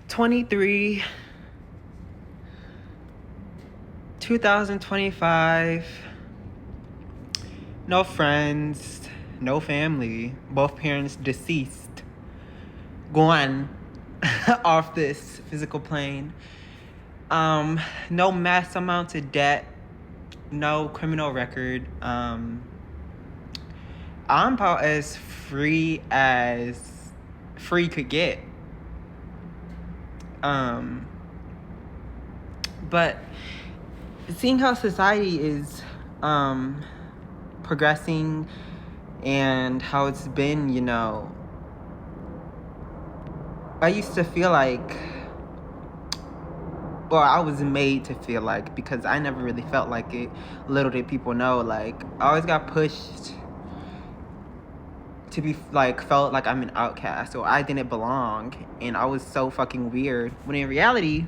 23, 2025. No friends, no family. Both parents deceased. Gone off this physical plane. No mass amounts of debt. No criminal record. I'm about as free could get. But seeing how society is progressing and how it's been, I used to feel like, well, I was made to feel like, because I never really felt like it. Little did people know, like, I always got pushed to be, like, felt like I'm an outcast or I didn't belong. And I was so fucking weird. When in reality,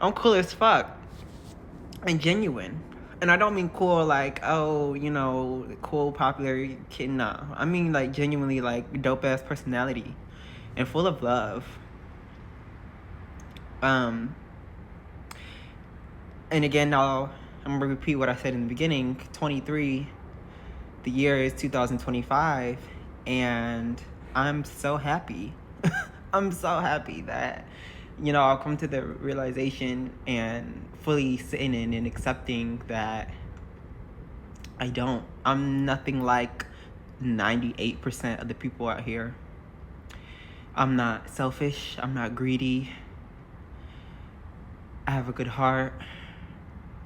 I'm cool as fuck and genuine. And I don't mean cool like, oh, cool, popular kid. Nah. I mean, like, genuinely, like, dope ass personality and full of love. And again, I'm gonna repeat what I said in the beginning. 23, the year is 2025, and I'm so happy. I'm so happy that, I'll come to the realization and fully sitting in and accepting that I'm nothing like 98% of the people out here. I'm not selfish. I'm not greedy. I have a good heart.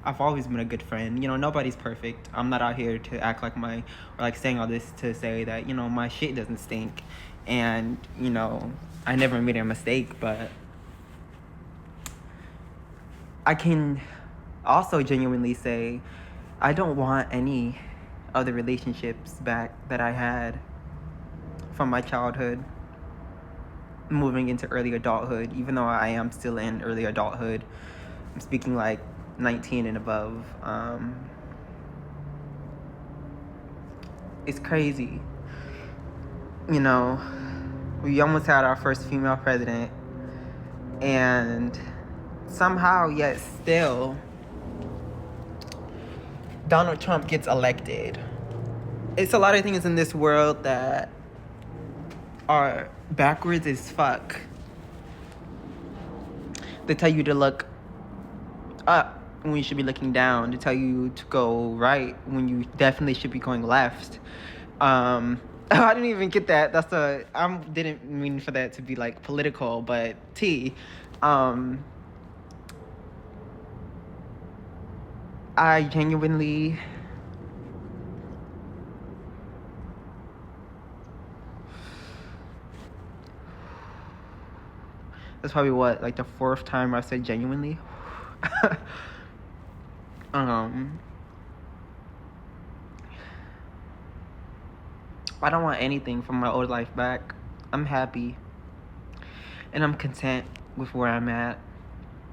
I've always been a good friend. Nobody's perfect. I'm not out here to act like saying all this to say that, my shit doesn't stink. And, I never made a mistake, but I can also genuinely say I don't want any of the relationships back that I had from my childhood moving into early adulthood, even though I am still in early adulthood. I'm speaking like 19 and above. It's crazy. We almost had our first female president, and somehow, yet still, Donald Trump gets elected. It's a lot of things in this world that are backwards as fuck. They tell you to look up when you should be looking down. They tell you to go right when you definitely should be going left. I didn't even get that. I didn't mean for that to be like political, but I genuinely that's probably like the fourth time I said genuinely. I don't want anything from my old life back. I'm happy. And I'm content with where I'm at.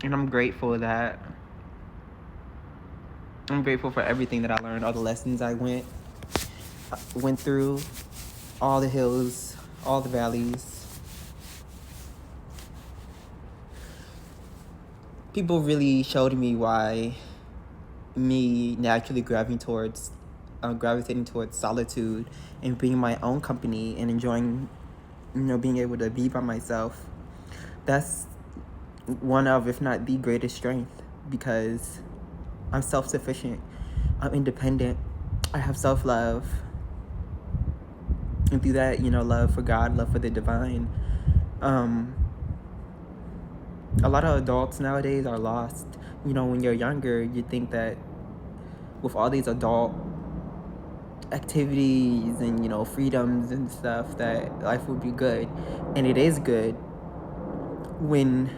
And I'm grateful for everything that I learned, all the lessons I went through, all the hills, all the valleys. People really showed me why me naturally gravitating towards solitude and being my own company and enjoying, being able to be by myself. That's one of, if not the greatest strength, because I'm self-sufficient. I'm independent. I have self-love. And through that, love for God, love for the divine. A lot of adults nowadays are lost. When you're younger, you think that with all these adult activities and, freedoms and stuff, that life would be good. And it is good when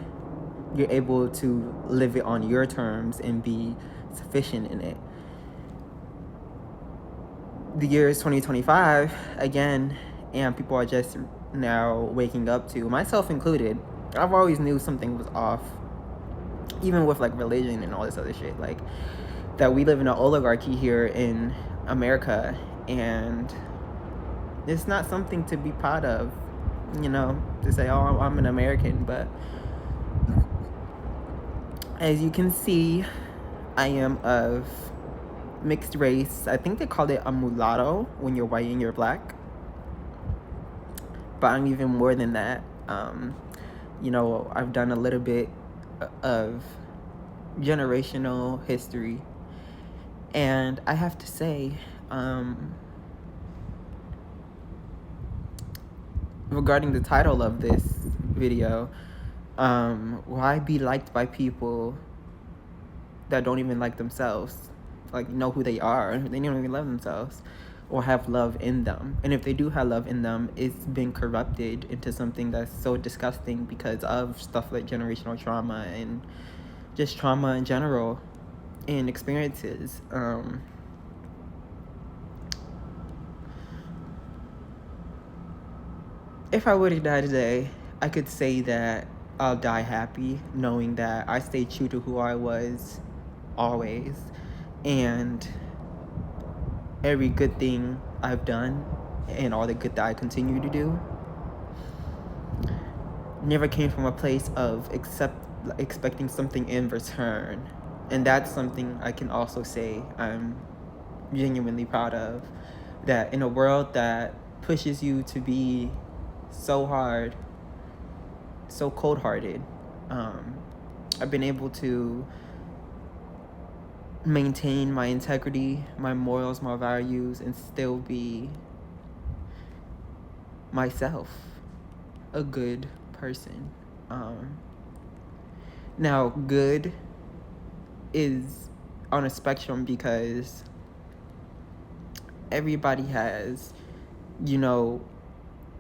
you're able to live it on your terms and be sufficient in it. The year is 2025 again, and people are just now waking up to, myself included. I've always knew something was off, even with like religion and all this other shit. Like, that we live in an oligarchy here in America, and it's not something to be proud of, to say, oh, I'm an American. But as you can see, I am of mixed race. I think they call it a mulatto when you're white and you're black, but I'm even more than that. I've done a little bit of generational history, and I have to say, regarding the title of this video, why be liked by people that don't even like themselves, like know who they are? They don't even love themselves or have love in them. And if they do have love in them, it's been corrupted into something that's so disgusting because of stuff like generational trauma and just trauma in general and experiences. If I were to die today, I could say that I'll die happy, knowing that I stayed true to who I was always, and every good thing I've done and all the good that I continue to do never came from a place of expecting something in return. And that's something I can also say I'm genuinely proud of, that in a world that pushes you to be so hard, so cold-hearted, I've been able to maintain my integrity, my morals, my values, and still be myself, a good person. Now, good is on a spectrum because everybody has,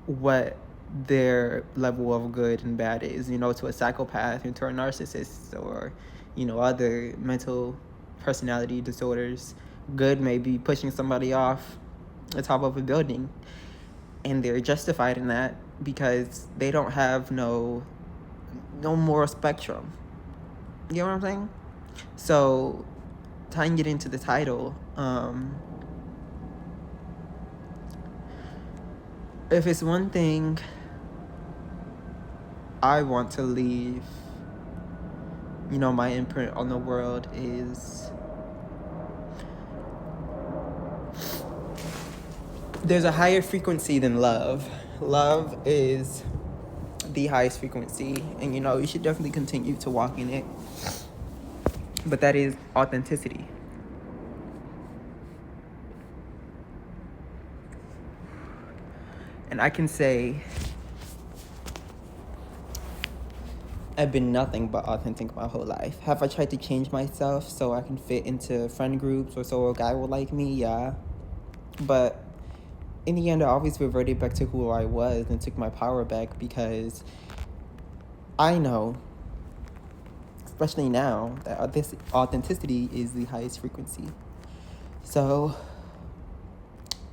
what their level of good and bad is, to a psychopath and to a narcissist or, other mental personality disorders. Good may be pushing somebody off the top of a building, and they're justified in that because they don't have no moral spectrum. You know what I'm saying? So, tying it into the title, if it's one thing I want to leave, my imprint on the world is there's a higher frequency than love. Love is the highest frequency, and you should definitely continue to walk in it. But that is authenticity. And I can say I've been nothing but authentic my whole life. Have I tried to change myself so I can fit into friend groups or so a guy will like me? Yeah. But in the end, I always reverted back to who I was and took my power back because I know, especially now, that this authenticity is the highest frequency. So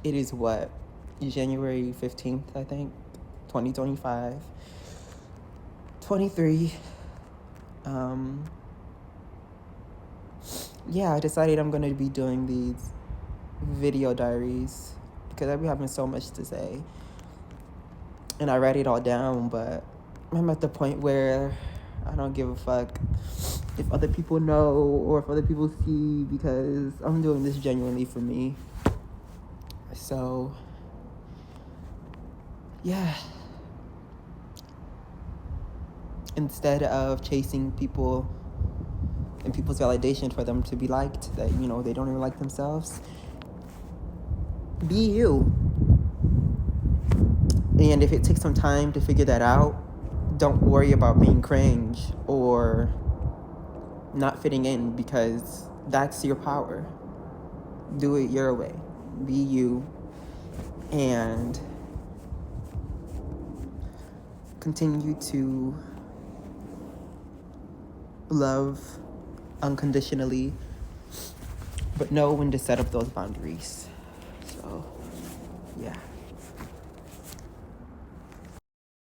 it is what? January 15th, I think, 2025. 23. I decided I'm going to be doing these video diaries because I've been having so much to say. And I write it all down, but I'm at the point where I don't give a fuck if other people know or if other people see, because I'm doing this genuinely for me. So, yeah. Instead of chasing people and people's validation for them to be liked, that, they don't even like themselves, be you. And if it takes some time to figure that out, don't worry about being cringe or not fitting in, because that's your power. Do it your way. Be you. And continue to love unconditionally, but know when to set up those boundaries. So, yeah.